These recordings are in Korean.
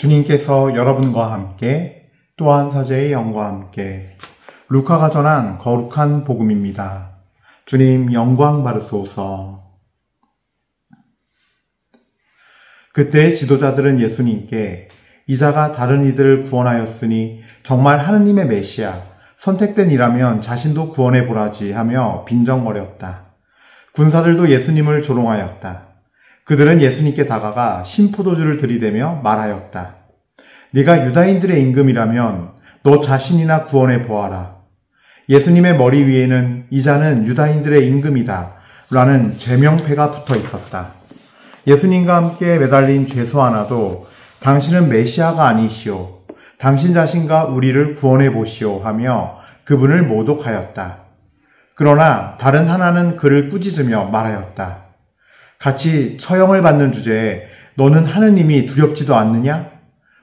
주님께서 여러분과 함께 또한 사제의 영과 함께 루카가 전한 거룩한 복음입니다. 주님 영광 받으소서. 그때 지도자들은 예수님께 이자가 다른 이들을 구원하였으니 정말 하느님의 메시아, 선택된 이라면 자신도 구원해 보라지 하며 빈정거렸다. 군사들도 예수님을 조롱하였다. 그들은 예수님께 다가가 신포도주를 들이대며 말하였다. 네가 유다인들의 임금이라면 너 자신이나 구원해 보아라. 예수님의 머리 위에는 이자는 유다인들의 임금이다 라는 제명패가 붙어 있었다. 예수님과 함께 매달린 죄수 하나도 당신은 메시아가 아니시오. 당신 자신과 우리를 구원해 보시오 하며 그분을 모독하였다. 그러나 다른 하나는 그를 꾸짖으며 말하였다. 같이 처형을 받는 주제에 너는 하느님이 두렵지도 않느냐?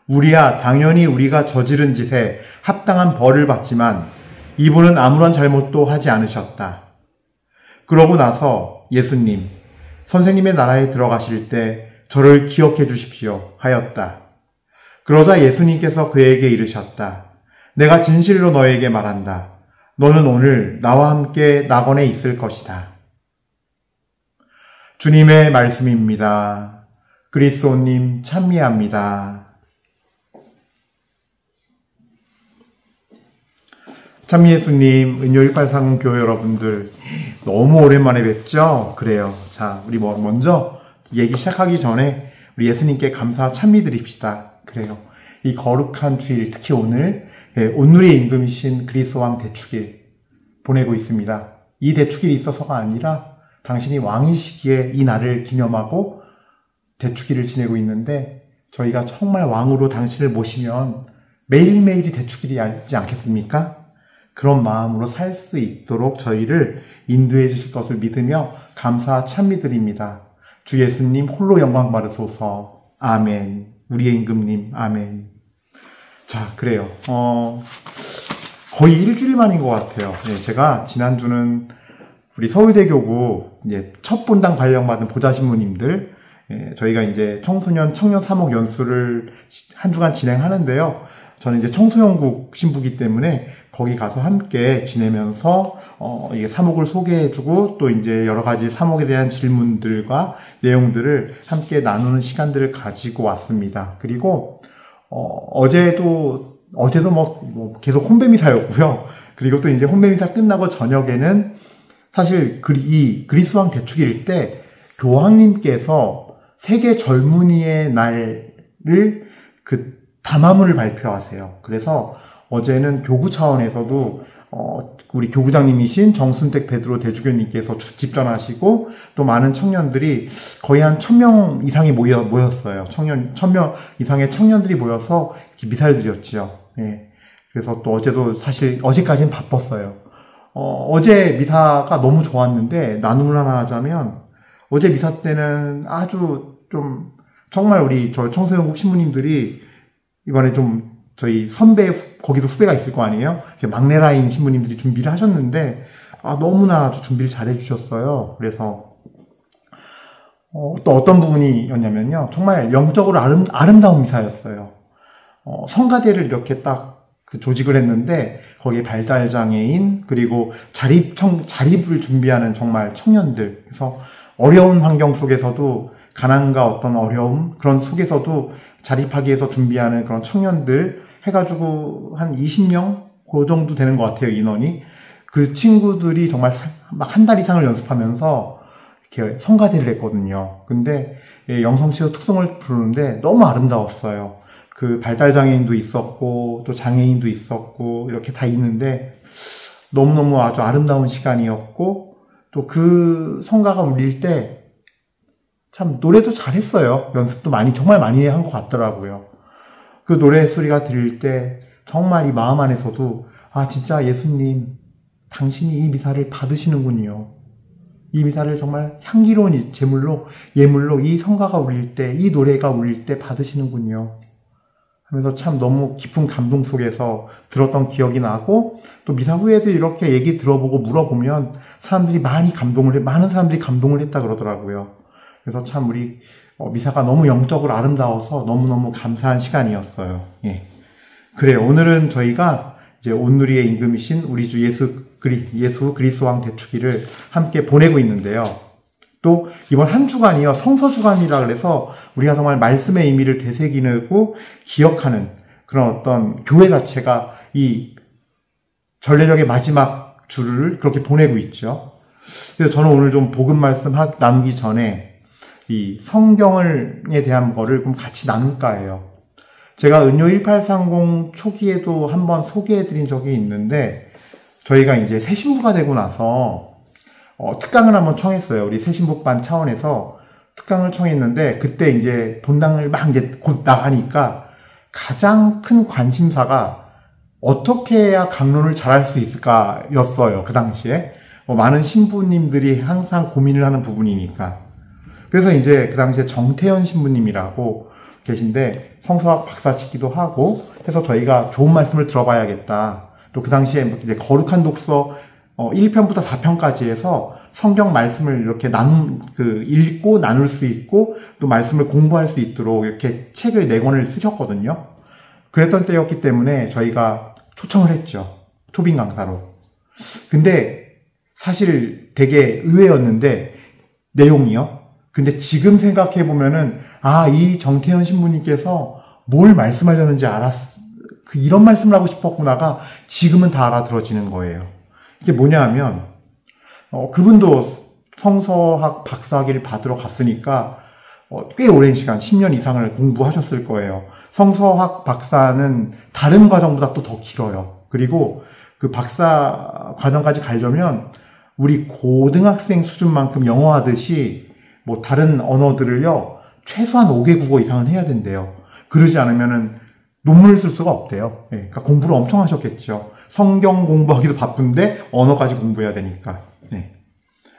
우리야 당연히 우리가 저지른 짓에 합당한 벌을 받지만 이분은 아무런 잘못도 하지 않으셨다. 그러고 나서 예수님, 선생님의 나라에 들어가실 때 저를 기억해 주십시오 하였다. 그러자 예수님께서 그에게 이르셨다. 내가 진실로 너에게 말한다. 너는 오늘 나와 함께 낙원에 있을 것이다. 주님의 말씀입니다. 그리스도님 찬미합니다. 참미예수님, 은요일발상 교회 여러분들 너무 오랜만에 뵙죠? 그래요. 자, 우리 먼저 얘기 시작하기 전에 우리 예수님께 감사 찬미 드립시다. 그래요. 이 거룩한 주일, 특히 오늘 온누리의 임금이신 그리스도 왕 대축일 보내고 있습니다. 이 대축일이 있어서가 아니라 당신이 왕이시기에 이 날을 기념하고 대축일을 지내고 있는데 저희가 정말 왕으로 당신을 모시면 매일매일이 대축일이지 않겠습니까? 그런 마음으로 살 수 있도록 저희를 인도해 주실 것을 믿으며 감사 찬미드립니다. 주 예수님 홀로 영광 받으소서. 아멘. 우리의 임금님. 아멘. 자, 그래요. 거의 일주일 만인 것 같아요. 네, 제가 지난주는 우리 서울대교구 이제 첫 본당 발령받은 보좌신부님들, 저희가 이제 청소년 청년 사목 연수를 한 주간 진행하는데요. 저는 이제 청소년국 신부기 때문에 거기 가서 함께 지내면서 이게 사목을 소개해주고 또 이제 여러 가지 사목에 대한 질문들과 내용들을 함께 나누는 시간들을 가지고 왔습니다. 그리고 어제도 뭐 계속 혼배미사였고요. 그리고 또 이제 혼배미사 끝나고 저녁에는 사실 이 그리스왕 대축일 때 교황님께서 세계 젊은이의 날을 그 담화문을 발표하세요. 그래서 어제는 교구 차원에서도 우리 교구장님이신 정순택 베드로 대주교님께서 집전하시고 또 많은 청년들이 거의 한 1000명 이상이 모였어요. 1000명 이상의 청년들이 모여서 미사를 드렸죠. 예. 그래서 또 어제도 사실 어제까지는 바빴어요. 어제 미사가 너무 좋았는데 나눔을 하나 하자면 어제 미사 때는 아주 좀 정말 우리 저 청소년국 신부님들이 이번에 좀 저희 선배, 거기도 후배가 있을 거 아니에요? 막내 라인 신부님들이 준비를 하셨는데, 너무나 아주 준비를 잘 해주셨어요. 그래서, 또 어떤 부분이었냐면요. 정말 영적으로 아름다운 미사였어요. 성가대를 이렇게 딱 조직을 했는데, 거기에 발달장애인, 그리고 자립을 준비하는 정말 청년들. 그래서 어려운 환경 속에서도, 가난과 어떤 어려움, 그런 속에서도 자립하기 위해서 준비하는 그런 청년들 해가지고 한 20명? 그 정도 되는 것 같아요, 인원이. 그 친구들이 정말 막 한 달 이상을 연습하면서 이렇게 성가대를 했거든요. 근데 영성치유 특성을 부르는데 너무 아름다웠어요. 그 발달장애인도 있었고, 또 장애인도 있었고, 이렇게 다 있는데 너무너무 아주 아름다운 시간이었고, 또 그 성가가 울릴 때 참 노래도 잘했어요. 연습도 정말 많이 한 것 같더라고요. 그 노래 소리가 들릴 때 정말 이 마음 안에서도 진짜 예수님 당신이 이 미사를 받으시는군요. 이 미사를 정말 향기로운 예물로 이 성가가 울릴 때, 이 노래가 울릴 때 받으시는군요. 하면서 참 너무 깊은 감동 속에서 들었던 기억이 나고, 또 미사 후에도 이렇게 얘기 들어보고 물어보면 많은 사람들이 감동을 했다 그러더라고요. 그래서 참 우리 미사가 너무 영적으로 아름다워서 너무너무 감사한 시간이었어요. 예. 그래요. 오늘은 저희가 이제 온누리의 임금이신 우리 주 예수 그리스도 왕 대축일을 함께 보내고 있는데요. 또 이번 한 주간이요, 성서 주간이라 그래서 우리가 정말 말씀의 의미를 되새기고 기억하는 그런 어떤 교회 자체가 이 전례력의 마지막 주를 그렇게 보내고 있죠. 그래서 저는 오늘 좀 복음 말씀 나누기 전에 이 성경에 대한 거를 좀 같이 나눌까 해요. 제가 은요 1830 초기에도 한번 소개해드린 적이 있는데, 저희가 이제 새 신부가 되고 나서 특강을 한번 청했어요. 우리 새 신부반 차원에서 특강을 청했는데, 그때 이제 본당을 막 이제 곧 나가니까 가장 큰 관심사가 어떻게 해야 강론을 잘할 수 있을까였어요. 그 당시에 많은 신부님들이 항상 고민을 하는 부분이니까. 그래서 이제 그 당시에 정태현 신부님이라고 계신데 성서학 박사시기도 하고 해서 저희가 좋은 말씀을 들어봐야겠다. 또 그 당시에 이제 거룩한 독서 1편부터 4편까지 해서 성경 말씀을 이렇게 읽고 나눌 수 있고 또 말씀을 공부할 수 있도록 이렇게 책을 4권을 쓰셨거든요. 그랬던 때였기 때문에 저희가 초청을 했죠. 초빙 강사로. 근데 사실 되게 의외였는데 내용이요. 근데 지금 생각해보면은 이 정태현 신부님께서 뭘 말씀하려는지 이런 말씀을 하고 싶었구나가 지금은 다 알아들어지는 거예요. 이게 뭐냐 하면 그분도 성서학 박사학위를 받으러 갔으니까 꽤 오랜 시간 10년 이상을 공부하셨을 거예요. 성서학 박사는 다른 과정보다 또 더 길어요. 그리고 그 박사 과정까지 가려면 우리 고등학생 수준만큼 영어 하듯이 뭐 다른 언어들을요 최소한 5개 국어 이상은 해야 된대요. 그러지 않으면은 논문을 쓸 수가 없대요. 그러니까 공부를 엄청 하셨겠죠. 성경 공부하기도 바쁜데 언어까지 공부해야 되니까.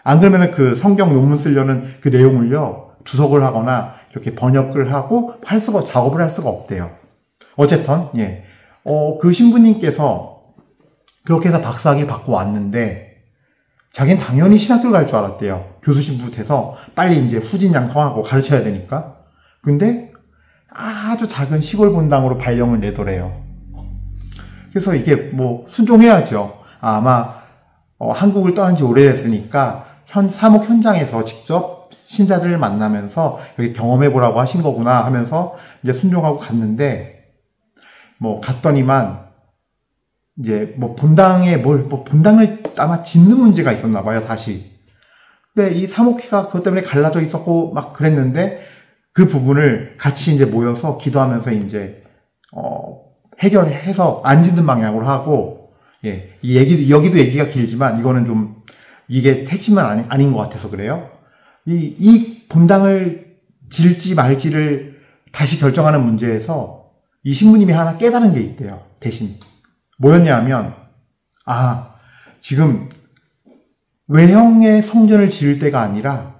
안 그러면은 그 성경 논문 쓰려는 그 내용을요 주석을 하거나 이렇게 번역을 하고 작업을 할 수가 없대요. 어쨌든 그 신부님께서 그렇게 해서 박사학위를 받고 왔는데 자기는 당연히 신학교를 갈 줄 알았대요. 교수 신부 돼서 빨리 이제 후진양성하고 가르쳐야 되니까. 근데 아주 작은 시골 본당으로 발령을 내더래요. 그래서 이게 뭐 순종해야죠. 아마 한국을 떠난 지 오래됐으니까 사목 현장에서 직접 신자들을 만나면서 여기 경험해보라고 하신 거구나 하면서 이제 순종하고 갔는데, 갔더니만 이제 본당에 본당을 아마 짓는 문제가 있었나 봐요, 다시. 근데 이 사목회가 그것 때문에 갈라져 있었고 막 그랬는데 그 부분을 같이 이제 모여서 기도하면서 이제 해결해서 안 짓는 방향으로 하고, 여기도 얘기가 길지만 이거는 좀 이게 핵심은 아닌 것 같아서 그래요. 이 본당을 질지 말지를 다시 결정하는 문제에서 이 신부님이 하나 깨달은 게 있대요. 대신 뭐였냐면 지금 외형의 성전을 지을 때가 아니라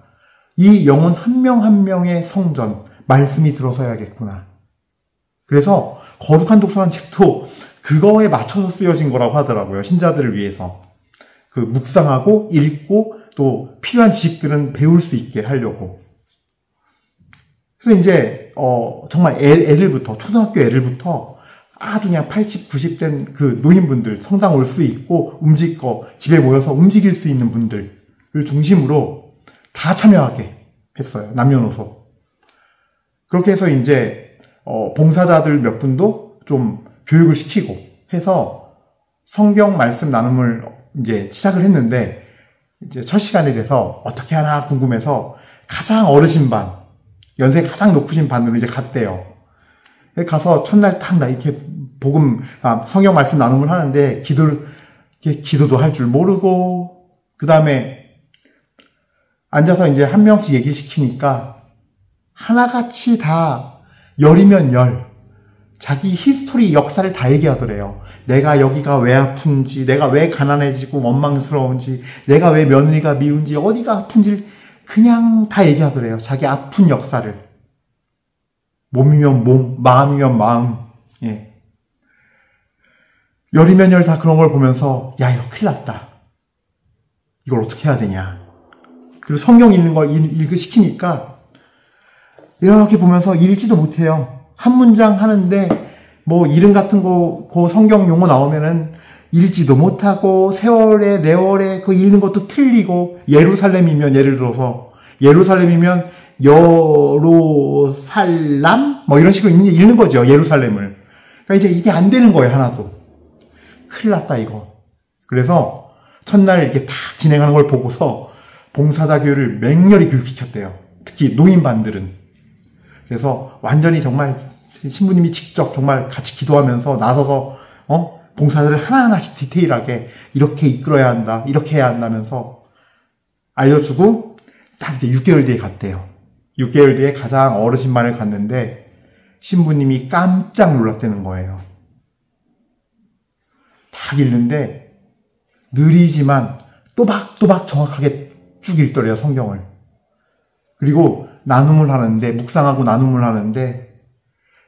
이 영혼 한 명 한 명의 성전 말씀이 들어서야겠구나. 그래서 거룩한 독서라는 책도 그거에 맞춰서 쓰여진 거라고 하더라고요. 신자들을 위해서 그 묵상하고 읽고 또 필요한 지식들은 배울 수 있게 하려고. 그래서 이제 정말 애들부터 초등학교 애들부터 아주 그냥 80, 90 된 그 노인분들 성당 올 수 있고 집에 모여서 움직일 수 있는 분들을 중심으로 다 참여하게 했어요. 남녀노소. 그렇게 해서 이제 봉사자들 몇 분도 좀 교육을 시키고 해서 성경 말씀 나눔을 이제 시작을 했는데, 이제 첫 시간에 돼서 어떻게 하나 궁금해서 가장 어르신 반, 연세 가장 높으신 반으로 이제 갔대요. 가서 첫날 딱 이렇게 성경 말씀 나눔을 하는데 기도도 할 줄 모르고, 그 다음에 앉아서 이제 한 명씩 얘기를 시키니까 하나같이 다 열이면 열, 자기 히스토리 역사를 다 얘기하더래요. 내가 여기가 왜 아픈지, 내가 왜 가난해지고 원망스러운지, 내가 왜 며느리가 미운지, 어디가 아픈지 그냥 다 얘기하더래요. 자기 아픈 역사를. 몸이면 몸, 마음이면 마음. 열이면 열 다 그런 걸 보면서 이거 큰일 났다. 이걸 어떻게 해야 되냐. 그리고 성경 읽는 걸 시키니까 이렇게 보면서 읽지도 못해요. 한 문장 하는데 뭐 이름 같은 거, 그 성경 용어 나오면은 읽지도 못하고 세월에 네월에 그 읽는 것도 틀리고 예루살렘이면 예를 들어서 예루살렘이면 여로살람 뭐 이런 식으로 읽는 거죠. 예루살렘을. 그러니까 이제 이게 안 되는 거예요. 하나도. 큰일 났다 이거. 그래서 첫날 이렇게 딱 진행하는 걸 보고서 봉사자 교회를 맹렬히 교육시켰대요. 특히 노인반들은. 그래서 완전히 정말 신부님이 직접 정말 같이 기도하면서 나서서 봉사자를 하나하나씩 디테일하게 이렇게 이끌어야 한다, 이렇게 해야 한다면서 알려주고 딱 이제 6개월 뒤에 갔대요. 6개월 뒤에 가장 어르신반을 갔는데 신부님이 깜짝 놀랐다는 거예요. 딱 읽는데 느리지만 또박또박 정확하게 쭉 읽더래요, 성경을. 그리고 나눔을 하는데, 묵상하고 나눔을 하는데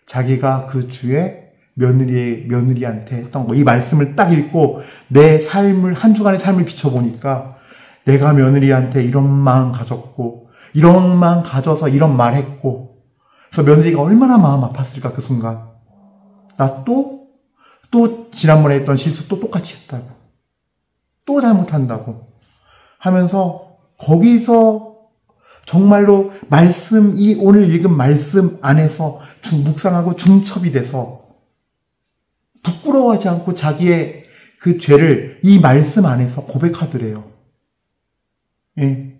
자기가 그 주에 며느리한테 했던 거, 이 말씀을 딱 읽고 내 삶을, 한 주간의 삶을 비춰보니까 내가 며느리한테 이런 마음 가졌고, 이런 마음 가져서 이런 말 했고, 그래서 며느리가 얼마나 마음 아팠을까, 그 순간. 나 또 지난번에 했던 실수 또 똑같이 했다고. 또 잘못한다고. 하면서 거기서 정말로 말씀, 이 오늘 읽은 말씀 안에서 묵상하고 중첩이 돼서 부끄러워하지 않고 자기의 그 죄를 이 말씀 안에서 고백하더래요. 예.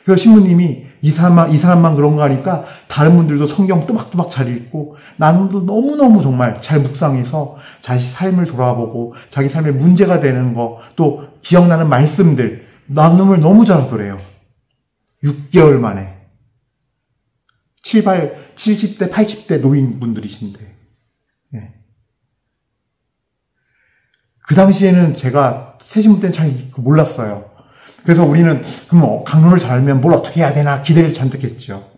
그래서 신부님이 이 사람만 그런 거 하니까 다른 분들도 성경 또박또박 잘 읽고 나눔도 너무너무 정말 잘 묵상해서 자기 삶을 돌아보고 자기 삶에 문제가 되는 거, 또 기억나는 말씀들, 나눔을 너무 잘하더래요. 6개월 만에. 70대, 80대 노인분들이신데. 예. 그 당시에는 제가 세신문 때는 잘 몰랐어요. 그래서 우리는 그럼 강론을 잘 알면 뭘 어떻게 해야 되나 기대를 잔뜩 했죠.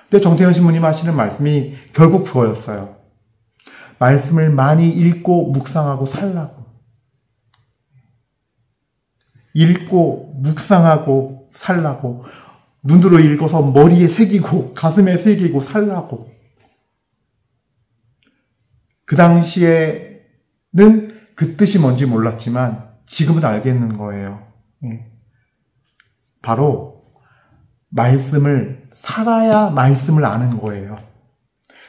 근데 정태현 신부님 하시는 말씀이 결국 그거였어요. 말씀을 많이 읽고 묵상하고 살라고. 읽고 묵상하고 살라고. 눈으로 읽어서 머리에 새기고 가슴에 새기고 살라고. 그 당시에는 그 뜻이 뭔지 몰랐지만 지금은 알겠는 거예요. 예. 바로 말씀을 살아야 말씀을 아는 거예요.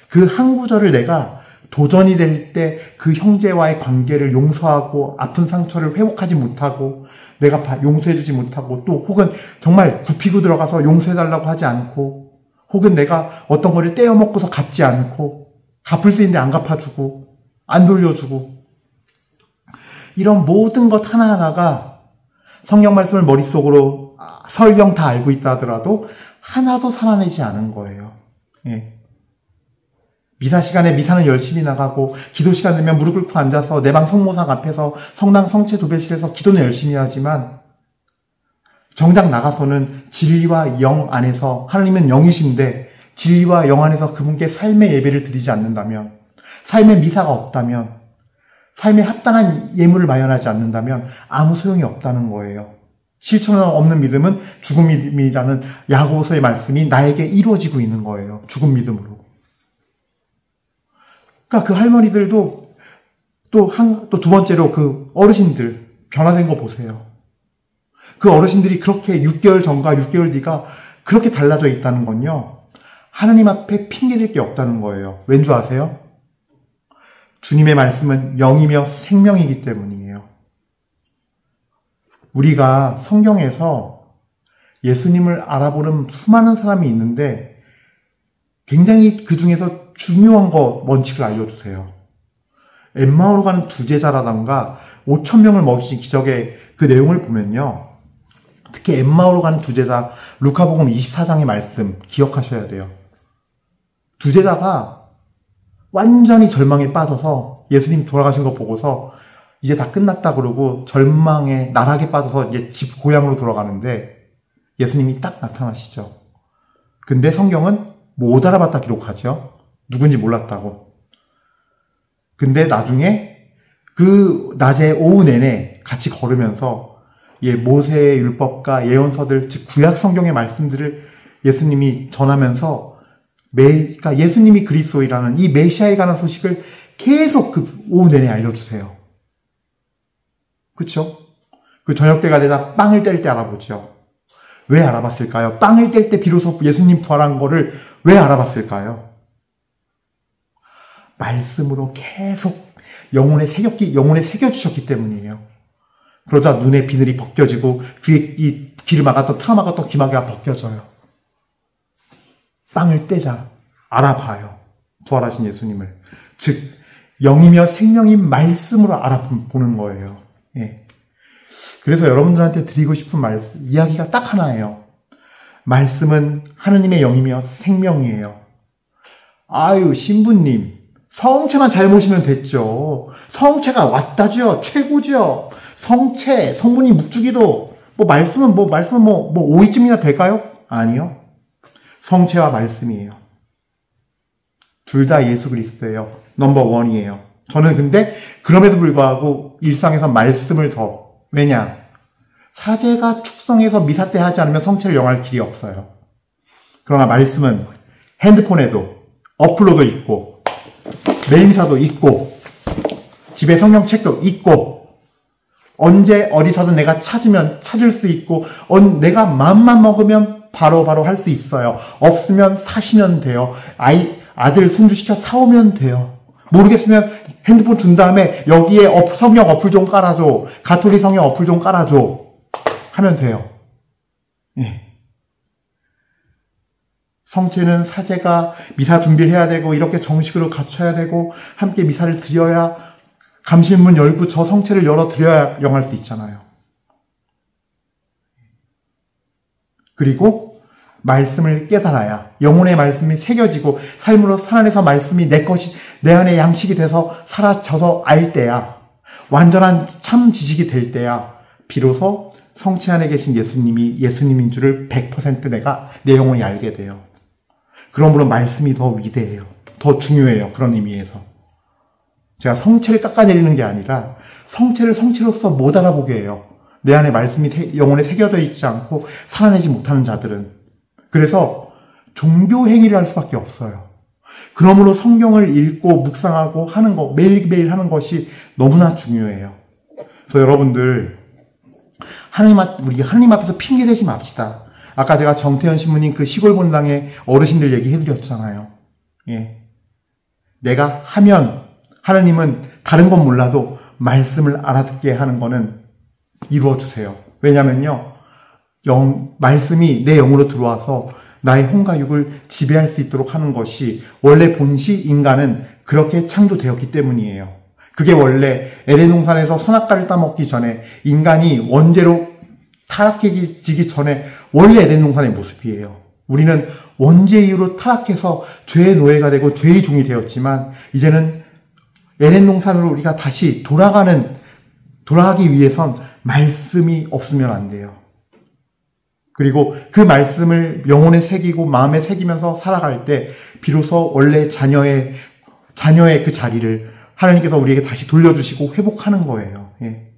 그 한 구절을 내가 도전이 될 때 그 형제와의 관계를 용서하고 아픈 상처를 회복하지 못하고 내가 용서해주지 못하고 또 혹은 정말 굽히고 들어가서 용서해달라고 하지 않고 혹은 내가 어떤 거를 떼어먹고서 갚지 않고 갚을 수 있는데 안 갚아주고 안 돌려주고 이런 모든 것 하나하나가 성경 말씀을 머릿속으로 설령 다 알고 있다 하더라도 하나도 살아내지 않은 거예요. 예. 미사 시간에 미사는 열심히 나가고 기도 시간 되면 무릎 꿇고 앉아서 내 방 성모상 앞에서 성당 성체 도배실에서 기도는 열심히 하지만 정작 나가서는 진리와 영 안에서, 하나님은 영이신데 진리와 영 안에서 그분께 삶의 예배를 드리지 않는다면, 삶의 미사가 없다면, 삶에 합당한 예물을 마련하지 않는다면 아무 소용이 없다는 거예요. 실천 없는 믿음은 죽은 믿음이라는 야고보서의 말씀이 나에게 이루어지고 있는 거예요. 죽은 믿음으로. 그러니까 그 할머니들도 또 두 번째로 그 어르신들 변화된 거 보세요. 그 어르신들이 그렇게 6개월 전과 6개월 뒤가 그렇게 달라져 있다는 건요, 하나님 앞에 핑계댈 게 없다는 거예요. 왠 줄 아세요? 주님의 말씀은 영이며 생명이기 때문이에요. 우리가 성경에서 예수님을 알아보는 수많은 사람이 있는데 굉장히 그 중에서 중요한 원칙을 알려주세요. 엠마오로 가는 두 제자라던가 5,000명을 먹이신 기적의 그 내용을 보면요, 특히 엠마오로 가는 두 제자, 루카복음 24장의 말씀 기억하셔야 돼요. 두 제자가 완전히 절망에 빠져서 예수님 돌아가신 거 보고서 이제 다 끝났다 그러고 절망에 나락에 빠져서 이제 집 고향으로 돌아가는데 예수님이 딱 나타나시죠. 근데 성경은 못 알아봤다 기록하죠. 누군지 몰랐다고. 근데 나중에 그 낮에 오후 내내 같이 걸으면서 모세의 율법과 예언서들, 즉 구약 성경의 말씀들을 예수님이 전하면서 그러니까 예수님이 그리스도이라는 이 메시아에 관한 소식을 계속 그 오후 내내 알려주세요. 그쵸? 그 저녁 때가 되자 빵을 뗄 때 알아보죠. 왜 알아봤을까요? 빵을 뗄 때 비로소 예수님 부활한 거를 왜 알아봤을까요? 말씀으로 계속 영혼에 새겨주셨기 때문이에요. 그러자 눈에 비늘이 벗겨지고 귀에 이 귀를 막았던 틀어 막았던 귀마개가 벗겨져요. 빵을 떼자 알아봐요. 부활하신 예수님을. 즉 영이며 생명인 말씀으로 알아보는 거예요. 예. 그래서 여러분들한테 드리고 싶은 이야기가 딱 하나예요. 말씀은 하느님의 영이며 생명이에요. 아유, 신부님, 성체만 잘 모시면 됐죠. 성체가 왔다죠. 최고죠. 성분이 묵주기도, 말씀은 오이쯤이나 될까요? 아니요. 성체와 말씀이에요. 둘 다 예수 그리스도예요. 넘버 원이에요. 저는 근데 그럼에도 불구하고 일상에서 말씀을 왜냐? 사제가 축성해서 미사 때 하지 않으면 성체를 영할 길이 없어요. 그러나 말씀은 핸드폰에도 어플로도 있고 매일미사도 있고 집에 성경책도 있고 언제 어디서든 내가 찾을 수 있고 내가 마음만 먹으면 바로바로 할 수 있어요. 없으면 사시면 돼요. 아들 손주시켜 사오면 돼요. 모르겠으면 핸드폰 준 다음에 여기에 성경 어플 좀 깔아줘. 가톨릭 성경 어플 좀 깔아줘. 하면 돼요. 예. 성체는 사제가 미사 준비를 해야 되고 이렇게 정식으로 갖춰야 되고 함께 미사를 드려야 감실문 열고 저 성체를 열어드려야 영할 수 있잖아요. 그리고 말씀을 깨달아야 영혼의 말씀이 새겨지고 삶으로 살아내서 말씀이 내 안에 양식이 돼서 사라져서 알 때야, 완전한 참 지식이 될 때야 비로소 성체 안에 계신 예수님이 예수님인 줄을 100% 내 영혼이 알게 돼요. 그러므로 말씀이 더 위대해요. 더 중요해요. 그런 의미에서. 제가 성체를 깎아내리는 게 아니라 성체를 성체로서 못 알아보게 해요. 내 안에 말씀이 영혼에 새겨져 있지 않고 살아내지 못하는 자들은. 그래서 종교 행위를 할 수밖에 없어요. 그러므로 성경을 읽고 묵상하고 하는 거, 매일매일 하는 것이 너무나 중요해요. 그래서 여러분들, 우리 하나님 앞에서 핑계대지 맙시다. 아까 제가 정태현 신부님 그 시골 본당의 어르신들 얘기해드렸잖아요. 예. 내가 하면 하나님은 다른 건 몰라도 말씀을 알아듣게 하는 거는 이루어주세요. 왜냐면요, 말씀이 내 영으로 들어와서 나의 혼과 육을 지배할 수 있도록 하는 것이 원래 본시 인간은 그렇게 창조되었기 때문이에요. 그게 원래 에덴 동산에서 선악과를 따먹기 전에 인간이 원죄로 타락해지기 전에 원래 에덴 동산의 모습이에요. 우리는 원죄 이후로 타락해서 죄의 노예가 되고 죄의 종이 되었지만 이제는 에덴 동산으로 우리가 다시 돌아가기 위해선 말씀이 없으면 안 돼요. 그리고 그 말씀을 영혼에 새기고 마음에 새기면서 살아갈 때 비로소 원래 자녀의 그 자리를 하나님께서 우리에게 다시 돌려주시고 회복하는 거예요. 예.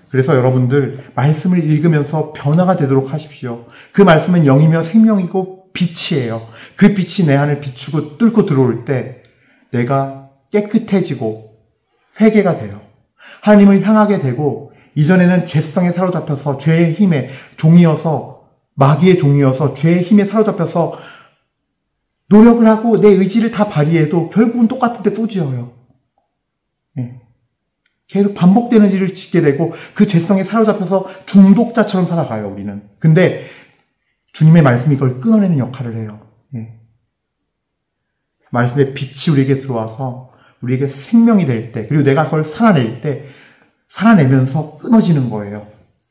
그래서 여러분들 말씀을 읽으면서 변화가 되도록 하십시오. 그 말씀은 영이며 생명이고 빛이에요. 그 빛이 내 안을 비추고 뚫고 들어올 때 내가 깨끗해지고 회개가 돼요. 하나님을 향하게 되고 이전에는 죄성에 사로잡혀서 죄의 힘에 종이어서 마귀의 종이어서 죄의 힘에 사로잡혀서 노력을 하고 내 의지를 다 발휘해도 결국은 똑같은데 또 지어요. 예. 계속 반복되는 일을 짓게 되고 그 죄성에 사로잡혀서 중독자처럼 살아가요, 우리는. 근데 주님의 말씀이 그걸 끊어내는 역할을 해요. 예. 말씀의 빛이 우리에게 들어와서 우리에게 생명이 될 때, 그리고 내가 그걸 살아낼 때 살아내면서 끊어지는 거예요.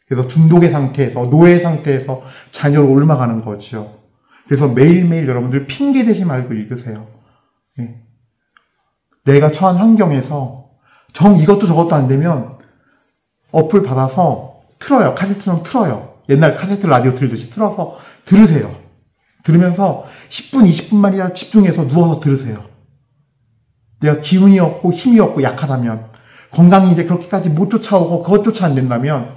그래서 중독의 상태에서, 노예의 상태에서 자녀로 옮아가는 거죠. 그래서 매일매일 여러분들 핑계대지 말고 읽으세요. 예. 내가 처한 환경에서 이것도 저것도 안 되면 어플 받아서 틀어요. 카세트는 틀어요. 옛날 카세트 라디오 틀듯이 틀어서 들으세요. 들으면서 10분, 20분만이라도 집중해서 누워서 들으세요. 내가 기운이 없고 힘이 없고 약하다면, 건강이 이제 그렇게까지 못 쫓아오고 그것조차 안 된다면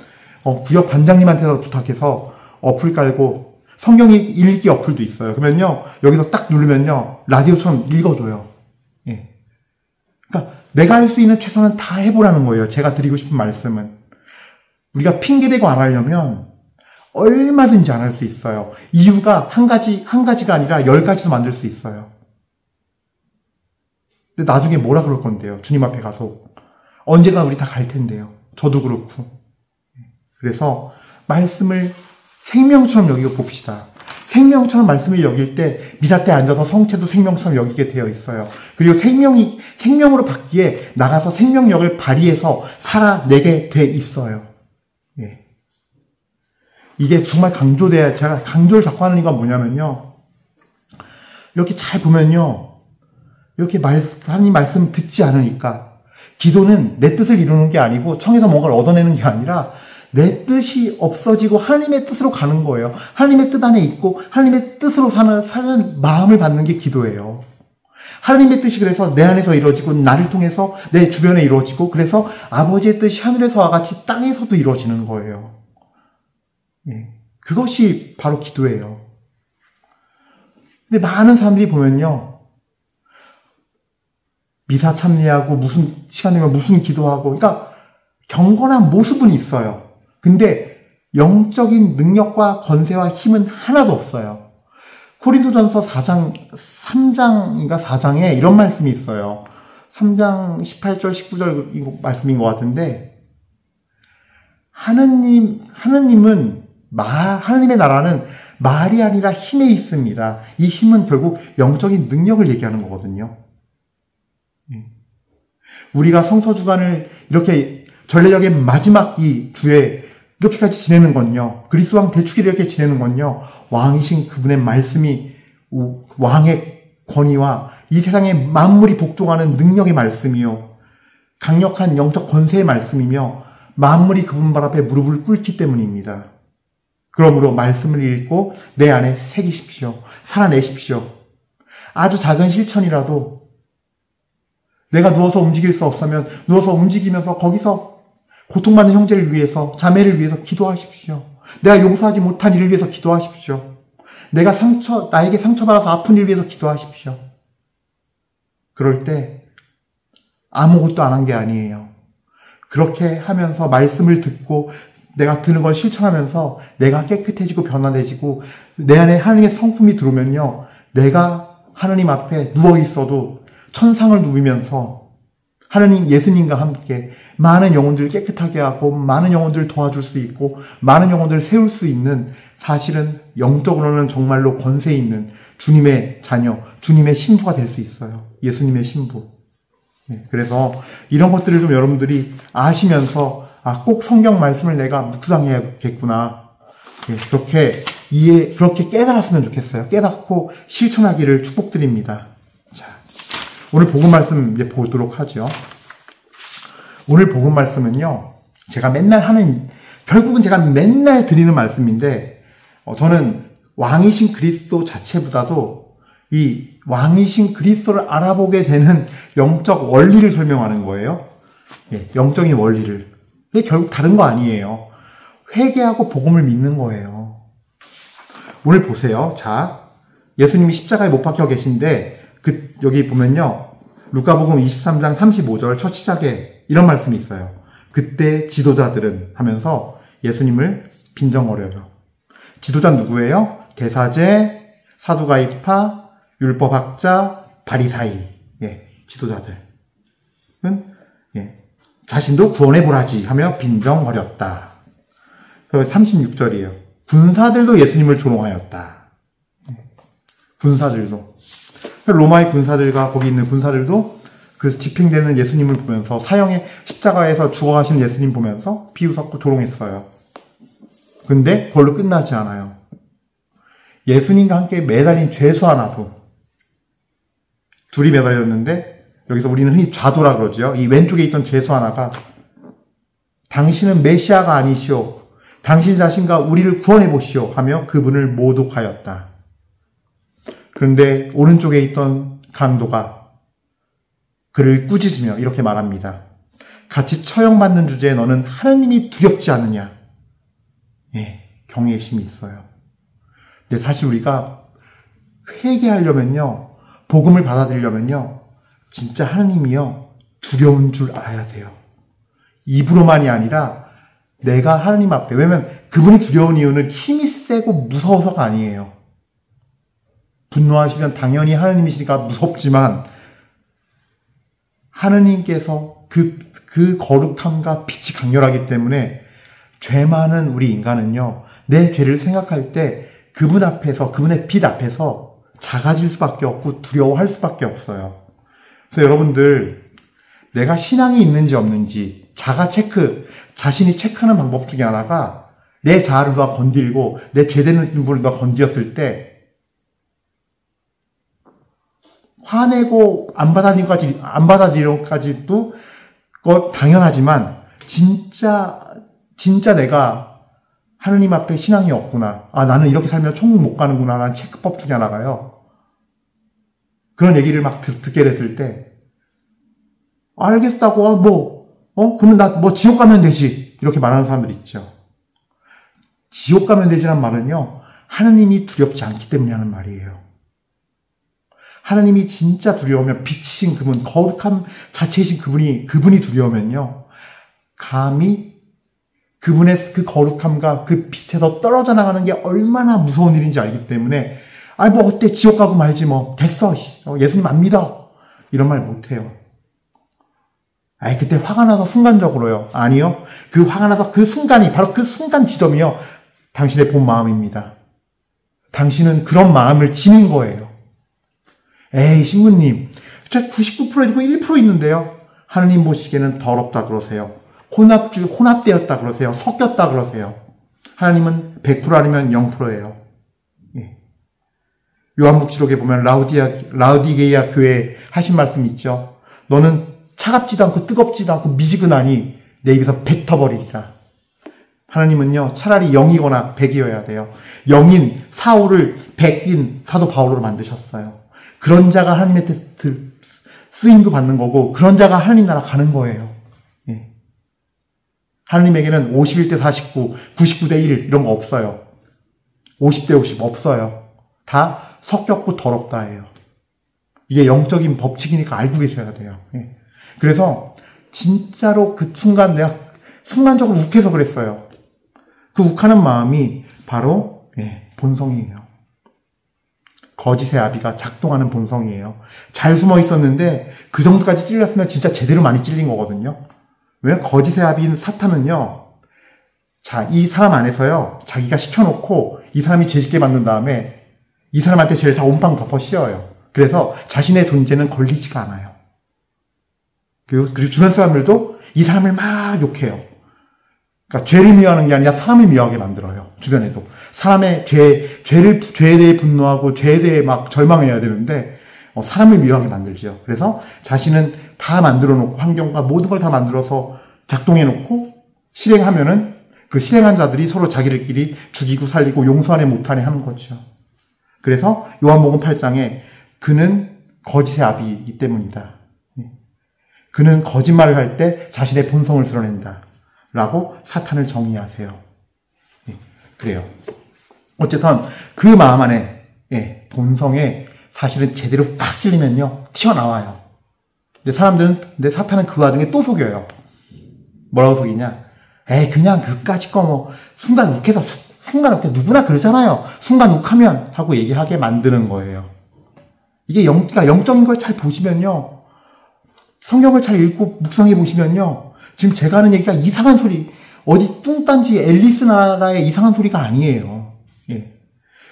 구역 반장님한테서 부탁해서 어플 깔고 성경 읽기 어플도 있어요. 그러면요, 여기서 딱 누르면요, 라디오처럼 읽어줘요. 예. 그러니까 내가 할 수 있는 최선은 다 해보라는 거예요. 제가 드리고 싶은 말씀은. 우리가 핑계대고 안 하려면 얼마든지 안 할 수 있어요. 이유가 한 가지가 아니라 10가지도 만들 수 있어요. 근데 나중에 뭐라 그럴 건데요? 주님 앞에 가서. 언젠가 우리 다 갈 텐데요. 저도 그렇고. 그래서 말씀을 생명처럼 여기고 봅시다. 생명처럼 말씀을 여길 때 미사때 앉아서 성체도 생명처럼 여기게 되어 있어요. 그리고 생명으로 받기에 나가서 생명력을 발휘해서 살아내게 돼 있어요. 예. 이게 정말 제가 강조를 자꾸 하는 이유가 뭐냐면요. 이렇게 잘 보면요. 이렇게 하나님 말씀 듣지 않으니까 기도는 내 뜻을 이루는 게 아니고 청에서 뭔가를 얻어내는 게 아니라 내 뜻이 없어지고 하나님의 뜻으로 가는 거예요. 하나님의 뜻 안에 있고 하나님의 뜻으로 사는 마음을 받는 게 기도예요. 하나님의 뜻이 그래서 내 안에서 이루어지고 나를 통해서 내 주변에 이루어지고 그래서 아버지의 뜻이 하늘에서와 같이 땅에서도 이루어지는 거예요. 예. 그것이 바로 기도예요. 근데 많은 사람들이 보면요. 미사 참여하고 무슨 시간 되면 무슨 기도하고 그러니까 경건한 모습은 있어요. 근데 영적인 능력과 권세와 힘은 하나도 없어요. 고린도전서 3장인가 4장에 이런 말씀이 있어요. 3장 18절 19절 말씀인 것 같은데 하나님의 나라는 말이 아니라 힘에 있습니다. 이 힘은 결국 영적인 능력을 얘기하는 거거든요. 우리가 성서 주간을 이렇게 전례력의 마지막 이 주에 이렇게까지 지내는 건요. 그리스도 왕 대축일을 이렇게 지내는 건요. 왕이신 그분의 말씀이 왕의 권위와 이 세상의 만물이 복종하는 능력의 말씀이요. 강력한 영적 권세의 말씀이며 만물이 그분 발 앞에 무릎을 꿇기 때문입니다. 그러므로 말씀을 읽고 내 안에 새기십시오. 살아내십시오. 아주 작은 실천이라도 내가 누워서 움직일 수 없으면 누워서 움직이면서 거기서 고통받는 형제를 위해서 자매를 위해서 기도하십시오. 내가 용서하지 못한 일을 위해서 기도하십시오. 나에게 상처받아서 아픈 일을 위해서 기도하십시오. 그럴 때 아무것도 안 한 게 아니에요. 그렇게 하면서 말씀을 듣고 내가 드는 걸 실천하면서 내가 깨끗해지고 변화되지고 내 안에 하나님의 성품이 들어오면요. 내가 하나님 앞에 누워있어도 천상을 누비면서 하나님 예수님과 함께 많은 영혼들을 깨끗하게 하고 많은 영혼들을 도와줄 수 있고 많은 영혼들을 세울 수 있는 사실은 영적으로는 정말로 권세 있는 주님의 자녀, 주님의 신부가 될 수 있어요. 예수님의 신부. 그래서 이런 것들을 좀 여러분들이 아시면서 꼭 성경 말씀을 내가 묵상해야겠구나. 그렇게 깨달았으면 좋겠어요. 깨닫고 실천하기를 축복드립니다. 자, 오늘 복음 말씀 이제 보도록 하죠. 오늘 복음 말씀은요, 결국은 제가 맨날 드리는 말씀인데, 저는 왕이신 그리스도 자체보다도 이 왕이신 그리스도를 알아보게 되는 영적 원리를 설명하는 거예요. 영적인 원리를. 이게 결국 다른 거 아니에요. 회개하고 복음을 믿는 거예요. 오늘 보세요. 자, 예수님이 십자가에 못 박혀 계신데, 여기 보면요. 루카복음 23장 35절 첫 시작에 이런 말씀이 있어요. 그때 지도자들은 하면서 예수님을 빈정거려요. 지도자 누구예요? 대사제, 사두가이파, 율법학자, 바리사이. 지도자들은 자신도 구원해보라지 하며 빈정거렸다. 36절이에요. 군사들도 예수님을 조롱하였다. 군사들도. 로마의 군사들과 거기 있는 군사들도 그 집행되는 예수님을 보면서 사형의 십자가에서 죽어가시는 예수님 보면서 비웃었고 조롱했어요. 근데 그걸로 끝나지 않아요. 예수님과 함께 매달린 죄수 하나도 둘이 매달렸는데 여기서 우리는 흔히 좌도라 그러죠. 이 왼쪽에 있던 죄수 하나가 당신은 메시아가 아니시오. 당신 자신과 우리를 구원해 보시오 하며 그분을 모독하였다. 그런데 오른쪽에 있던 강도가 그를 꾸짖으며 이렇게 말합니다. 같이 처형받는 주제에 너는 하나님이 두렵지 않느냐? 경외심이 있어요. 근데 사실 우리가 회개하려면요, 복음을 받아들이려면요, 진짜 하느님이요, 두려운 줄 알아야 돼요. 입으로만이 아니라 내가 하느님 앞에, 왜냐면 그분이 두려운 이유는 힘이 세고 무서워서가 아니에요. 분노하시면 당연히 하느님이시니까 무섭지만 하느님께서 그 거룩함과 빛이 강렬하기 때문에 죄 많은 우리 인간은요, 내 죄를 생각할 때 그분 앞에서, 그분의 빛 앞에서 작아질 수밖에 없고 두려워할 수밖에 없어요. 그래서 여러분들, 내가 신앙이 있는지 없는지 자신이 체크하는 방법 중에 하나가 내 자아를 누가 건드리고 내 죄되는 부분을 누가 건드렸을 때 화내고 안 받아들이기까지도 당연하지만 진짜 내가 하느님 앞에 신앙이 없구나. 나는 이렇게 살면 천국 못 가는구나. 라는 체크법 중에 하나가요. 그런 얘기를 막 듣게 됐을 때, 알겠다고, 그러면 나 지옥 가면 되지. 이렇게 말하는 사람들 있죠. 지옥 가면 되지란 말은요, 하느님이 두렵지 않기 때문에 하는 말이에요. 하나님이 진짜 두려우면, 빛이신 그분, 거룩함 자체이신 그분이 두려우면요, 감히 그분의 그 거룩함과 그 빛에서 떨어져 나가는 게 얼마나 무서운 일인지 알기 때문에, 어때, 지옥 가고 말지 됐어, 예수님 안 믿어, 이런 말 못해요. 그때 화가 나서 순간적으로요. 아니요. 그 화가 나서 그 순간이, 바로 그 순간 지점이요, 당신의 본 마음입니다. 당신은 그런 마음을 지닌 거예요. 신부님, 99%이고 1% 있는데요. 하느님 보시기에는 더럽다 그러세요. 혼합되었다 그러세요. 섞였다 그러세요. 하나님은 100% 아니면 0%예요. 요한복지록에 보면 라우디게이아 교회에 하신 말씀이 있죠. 너는 차갑지도 않고 뜨겁지도 않고 미지근하니 내 입에서 뱉어버리리라. 하나님은요, 차라리 0이거나 100이어야 돼요. 0인 사울을 100인 사도 바울로 만드셨어요. 그런 자가 하나님의 쓰임도 받는 거고, 그런 자가 하나님 나라 가는 거예요. 하나님에게는 51대 49, 99대 1 이런 거 없어요. 50대 50 없어요. 다 섞였고 더럽다예요. 이게 영적인 법칙이니까 알고 계셔야 돼요. 그래서 진짜로 그 순간 내가 순간적으로 욱해서 그랬어요. 그 욱하는 마음이 바로 본성이에요. 거짓의 아비가 작동하는 본성이에요. 잘 숨어 있었는데 그 정도까지 찔렸으면 진짜 제대로 많이 찔린 거거든요. 왜냐면 거짓의 아비인 사탄은요, 이 사람 안에서요, 자기가 시켜놓고 이 사람이 죄짓게 만든 다음에 이 사람한테 죄를 다 온빵 덮어 씌워요. 그래서 자신의 존재는 걸리지가 않아요. 그리고 주변 사람들도 이 사람을 막 욕해요. 그러니까 죄를 미워하는 게 아니라 사람을 미워하게 만들어요. 주변에도. 사람의 죄에 대해 분노하고 죄에 대해 막 절망해야 되는데 사람을 미워하게 만들죠. 그래서 자신은 다 만들어 놓고 환경과 모든 걸 다 만들어서 작동해 놓고 실행하면은 그 실행한 자들이 서로 자기들끼리 죽이고 살리고 용서하네 못하네 하는 거죠. 그래서 요한복음 8장에 그는 거짓의 아비이기 때문이다. 그는 거짓말을 할 때 자신의 본성을 드러낸다. 라고 사탄을 정의하세요. 그래요. 어쨌든 그 마음 안에 본성에 사실은 제대로 팍 찔리면요, 튀어나와요. 근데 사탄은 그 와중에 또 속여요. 뭐라고 속이냐? 그냥 그까짓 거 순간 욱해서, 누구나 그러잖아요. 순간 욱하면 하고 얘기하게 만드는 거예요. 이게 그러니까 영적인 걸 잘 보시면요, 성경을 잘 읽고 묵상해 보시면요, 지금 제가 하는 얘기가 이상한 소리, 어디 뚱딴지 앨리스 나라의 이상한 소리가 아니에요.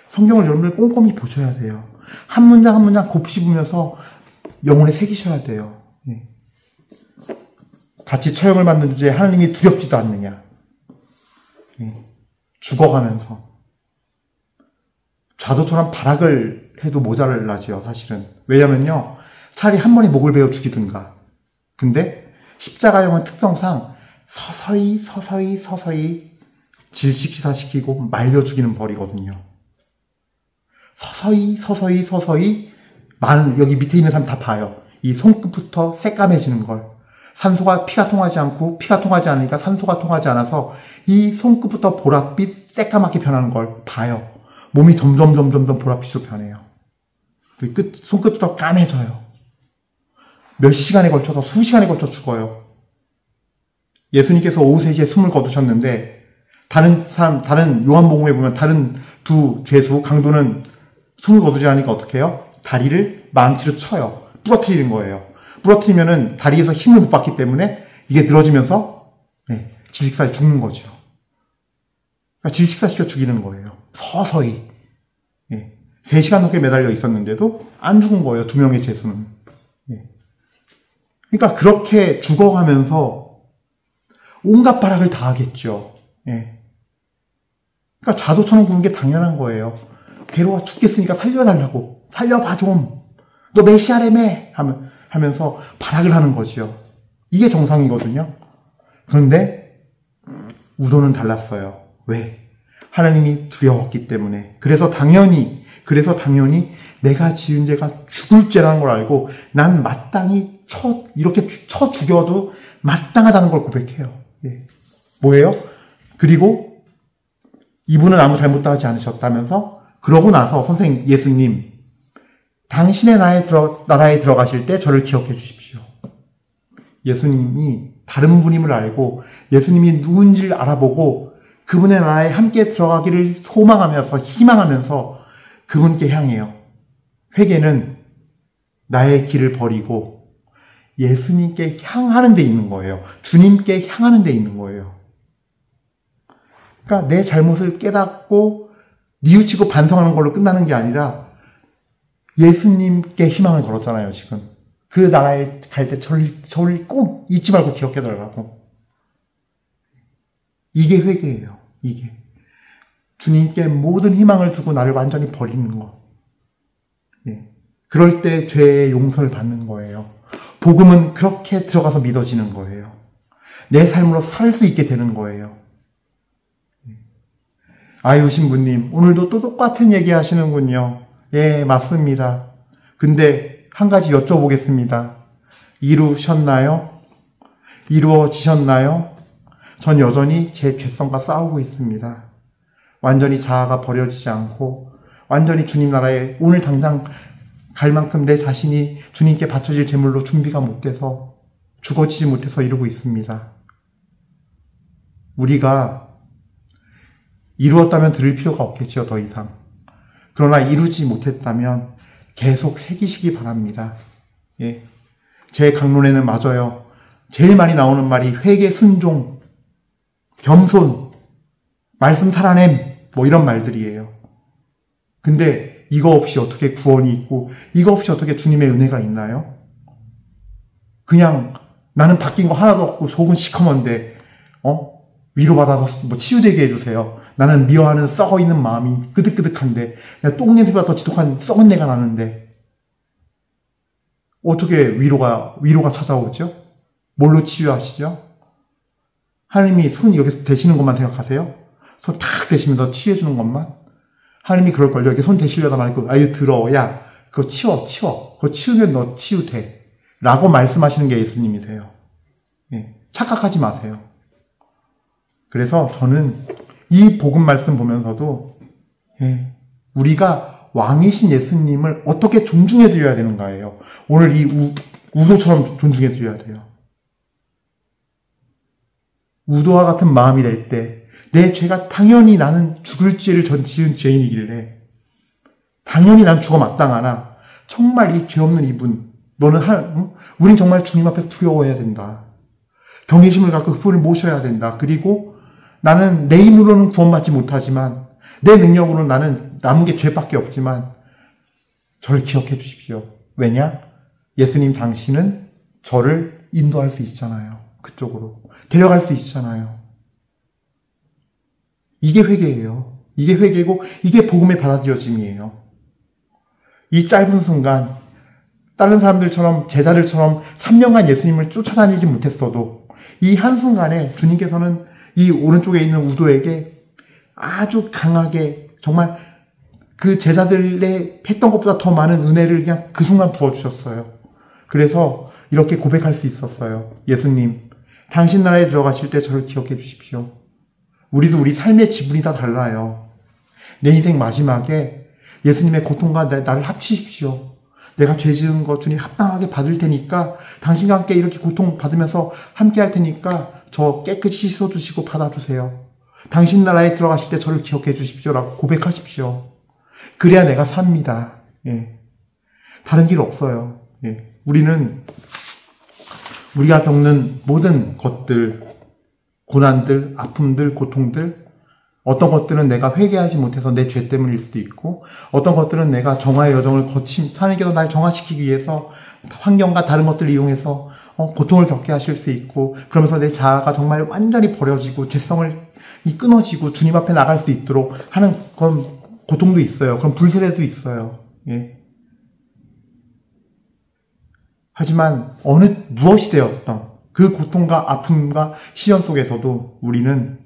성경을 여러분들 꼼꼼히 보셔야 돼요. 한 문장 한 문장 곱씹으면서 영혼에 새기셔야 돼요. 같이 처형을 받는 주제에 하나님이 두렵지도 않느냐. 죽어가면서. 좌도처럼 발악을 해도 모자라지요, 사실은. 왜냐면요, 차라리 한 번에 목을 베어 죽이든가. 근데 십자가형은 특성상 서서히 질식시사시키고 말려 죽이는 벌이거든요. 서서히 많은, 여기 밑에 있는 사람 다 봐요. 이 손끝부터 새까매지는 걸. 피가 통하지 않으니까 산소가 통하지 않아서 이 손끝부터 보랏빛 새까맣게 변하는 걸 봐요. 몸이 점점 보랏빛으로 변해요. 손끝부터 까매져요. 몇 시간에 걸쳐서 수시간에 걸쳐 죽어요. 예수님께서 오후 3시에 숨을 거두셨는데 다른 요한복음에 보면 다른 두 죄수 강도는 숨을 거두지 않으니까 어떻게 해요? 다리를 망치로 쳐요. 부러뜨리는 거예요. 부러뜨리면은 다리에서 힘을 못 받기 때문에 이게 늘어지면서 질식사에 죽는 거죠. 그러니까 질식사시켜 죽이는 거예요. 서서히. 3시간 넘게 매달려 있었는데도 안 죽은 거예요. 2명의 죄수는. 그러니까 그렇게 죽어가면서 온갖 발악을 다 하겠죠. 그러니까 좌도처럼 구는 게 당연한 거예요. 괴로워 죽겠으니까 살려달라고. 살려봐 좀. 너 메시아라며 하면서 발악을 하는 거지요. 이게 정상이거든요. 그런데 우도는 달랐어요. 왜? 하나님이 두려웠기 때문에. 그래서 당연히 내가 지은 죄가 죽을 죄라는 걸 알고 난 마땅히 이렇게 쳐 죽여도 마땅하다는 걸 고백해요. 뭐예요? 그리고 이분은 아무 잘못도 하지 않으셨다면서 그러고 나서 선생님 예수님 당신의 나라에 들어가실 때 저를 기억해 주십시오. 예수님이 다른 분임을 알고 예수님이 누군지를 알아보고 그분의 나라에 함께 들어가기를 소망하면서 희망하면서 그분께 향해요. 회개는 나의 길을 버리고 예수님께 향하는 데 있는 거예요. 주님께 향하는 데 있는 거예요. 그러니까 내 잘못을 깨닫고 뉘우치고 반성하는 걸로 끝나는 게 아니라 예수님께 희망을 걸었잖아요, 지금. 그 나라에 갈 때 저를 꼭 잊지 말고 기억해달라고. 이게 회개예요, 이게. 주님께 모든 희망을 두고 나를 완전히 버리는 거. 그럴 때 죄의 용서를 받는 거예요. 복음은 그렇게 들어가서 믿어지는 거예요. 내 삶으로 살 수 있게 되는 거예요. 아유, 신부님, 오늘도 또 똑같은 얘기 하시는군요. 예, 맞습니다. 근데 한 가지 여쭤보겠습니다. 이루셨나요? 이루어지셨나요? 전 여전히 제 죄성과 싸우고 있습니다. 완전히 자아가 버려지지 않고 완전히 주님 나라에 오늘 당장 갈 만큼 내 자신이 주님께 바쳐질 제물로 준비가 못 돼서 죽어지지 못해서 이러고 있습니다. 우리가 이루었다면 들을 필요가 없겠지요, 더 이상. 그러나 이루지 못했다면 계속 새기시기 바랍니다. 제 강론에는 맞아요. 제일 많이 나오는 말이 회개, 순종, 겸손, 말씀 살아냄, 뭐 이런 말들이에요. 근데 이거 없이 어떻게 구원이 있고 이거 없이 어떻게 주님의 은혜가 있나요? 그냥 나는 바뀐 거 하나도 없고 속은 시커먼데 위로받아서 뭐 치유되게 해주세요. 나는 미워하는 썩어있는 마음이 끄득끄득한데 그냥 똥냄새보다 더 지독한 썩은 내가 나는데 어떻게 위로가 찾아오죠? 뭘로 치유하시죠? 하나님이 손 이렇게 대시는 것만 생각하세요? 손 탁 대시면서 치유해주는 것만? 하나님이 그럴걸요. 이렇게 손 대시려다 말고 아유 들어. 야 그거 치워. 그거 치우면 너 치유돼. 라고 말씀하시는 게 예수님이세요. 착각하지 마세요. 그래서 저는 이 복음 말씀 보면서도 우리가 왕이신 예수님을 어떻게 존중해 드려야 되는가예요. 오늘 이 우도처럼 존중해 드려야 돼요. 우도와 같은 마음이 될 때 내 죄가 당연히 나는 죽을 죄를 지은 죄인이길래 당연히 난 죽어 마땅하나 정말 이 죄 없는 이분 우린 정말 주님 앞에서 두려워해야 된다. 경외심을 갖고 그분을 모셔야 된다. 그리고 나는 내 힘으로는 구원받지 못하지만 내 능력으로는 나는 남은 게 죄밖에 없지만 저를 기억해 주십시오. 왜냐? 예수님 당신은 저를 인도할 수 있잖아요. 그쪽으로. 데려갈 수 있잖아요. 이게 회개예요. 이게 회개고 이게 복음의 받아들여짐이에요. 이 짧은 순간 다른 사람들처럼 제자들처럼 3년간 예수님을 쫓아다니지 못했어도 이 한순간에 주님께서는 이 오른쪽에 있는 우도에게 아주 강하게 정말 그 제자들의 했던 것보다 더 많은 은혜를 그냥 그 순간 부어주셨어요. 그래서 이렇게 고백할 수 있었어요. 예수님, 당신 나라에 들어가실 때 저를 기억해 주십시오. 우리도 우리 삶의 지분이 다 달라요. 내 인생 마지막에 예수님의 고통과 나를 합치십시오. 내가 죄 지은 거 주님 합당하게 받을 테니까 당신과 함께 이렇게 고통 받으면서 함께 할 테니까 저 깨끗이 씻어주시고 받아주세요. 당신 나라에 들어가실 때 저를 기억해 주십시오라고 고백하십시오. 그래야 내가 삽니다. 예. 다른 길 없어요. 예. 우리가 겪는 모든 것들, 고난들, 아픔들, 고통들, 어떤 것들은 내가 회개하지 못해서 내 죄 때문일 수도 있고, 어떤 것들은 내가 정화의 여정을 하나님께서 날 정화시키기 위해서 환경과 다른 것들을 이용해서 고통을 겪게 하실 수 있고, 그러면서 내 자아가 정말 완전히 버려지고 죄성을 끊어지고 주님 앞에 나갈 수 있도록 하는 그런 고통도 있어요. 그런 불세례도 있어요. 예. 하지만 무엇이 되었던 그 고통과 아픔과 시련 속에서도 우리는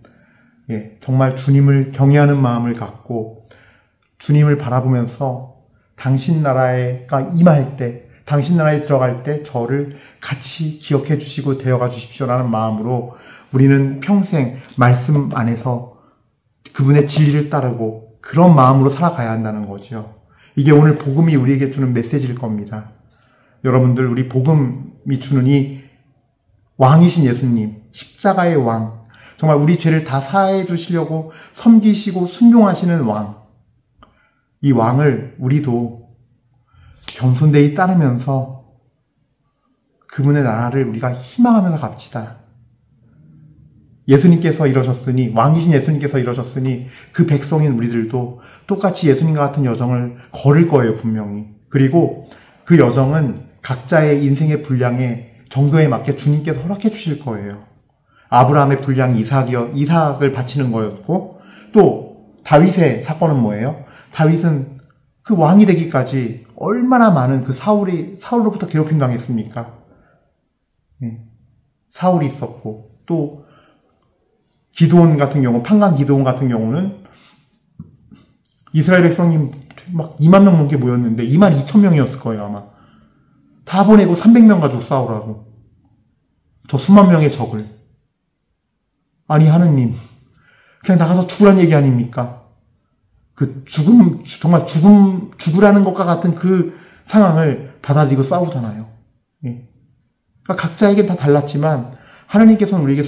정말 주님을 경외하는 마음을 갖고 주님을 바라보면서 당신 나라가 임할 때, 당신 나라에 들어갈 때 저를 같이 기억해 주시고 데려가 주십시오라는 마음으로 우리는 평생 말씀 안에서 그분의 진리를 따르고 그런 마음으로 살아가야 한다는 거죠. 이게 오늘 복음이 우리에게 주는 메시지일 겁니다. 여러분들, 우리 복음이 주는 이 왕이신 예수님, 십자가의 왕, 정말 우리 죄를 다 사해 주시려고 섬기시고 순종하시는 왕, 이 왕을 우리도 겸손되이 따르면서 그분의 나라를 우리가 희망하면서 갑시다. 예수님께서 이러셨으니, 왕이신 예수님께서 이러셨으니 그 백성인 우리들도 똑같이 예수님과 같은 여정을 걸을 거예요, 분명히. 그리고 그 여정은 각자의 인생의 분량에 정도에 맞게 주님께서 허락해 주실 거예요. 아브라함의 분량이 이삭을 바치는 거였고, 또 다윗의 사건은 뭐예요? 다윗은 그 왕이 되기까지 얼마나 많은 사울로부터 괴롭힘 당했습니까? 사울이 있었고, 또 기드온 같은 경우, 판관 기드온 같은 경우는 이스라엘 백성이 막 2만 명 넘게 모였는데 2만 2천 명이었을 거예요, 아마. 다 보내고 300명 가지고 싸우라고. 저 수만 명의 적을. 아니, 하느님, 그냥 나가서 죽으란 얘기 아닙니까? 그 정말 죽으라는 것과 같은 그 상황을 받아들이고 싸우잖아요. 예. 그러니까 각자에게 다 달랐지만, 하나님께서는 우리에게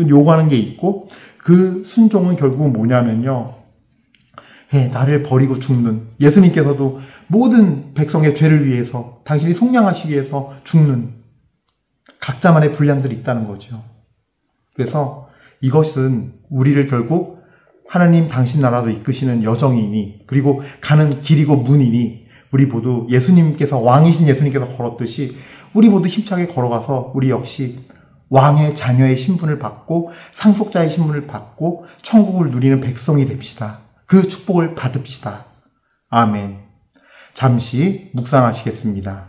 요구하는 게 있고, 그 순종은 결국은 뭐냐면요. 나를 버리고 죽는, 예수님께서도 모든 백성의 죄를 위해서, 당신이 속량하시기 위해서 죽는 각자만의 분량들이 있다는 거죠. 그래서 이것은 우리를 결국 하나님 당신 나라로 이끄시는 여정이니, 그리고 가는 길이고 문이니, 우리 모두 예수님께서, 왕이신 예수님께서 걸었듯이 우리 모두 힘차게 걸어가서 우리 역시 왕의 자녀의 신분을 받고 상속자의 신분을 받고 천국을 누리는 백성이 됩시다. 그 축복을 받읍시다. 아멘. 잠시 묵상하시겠습니다.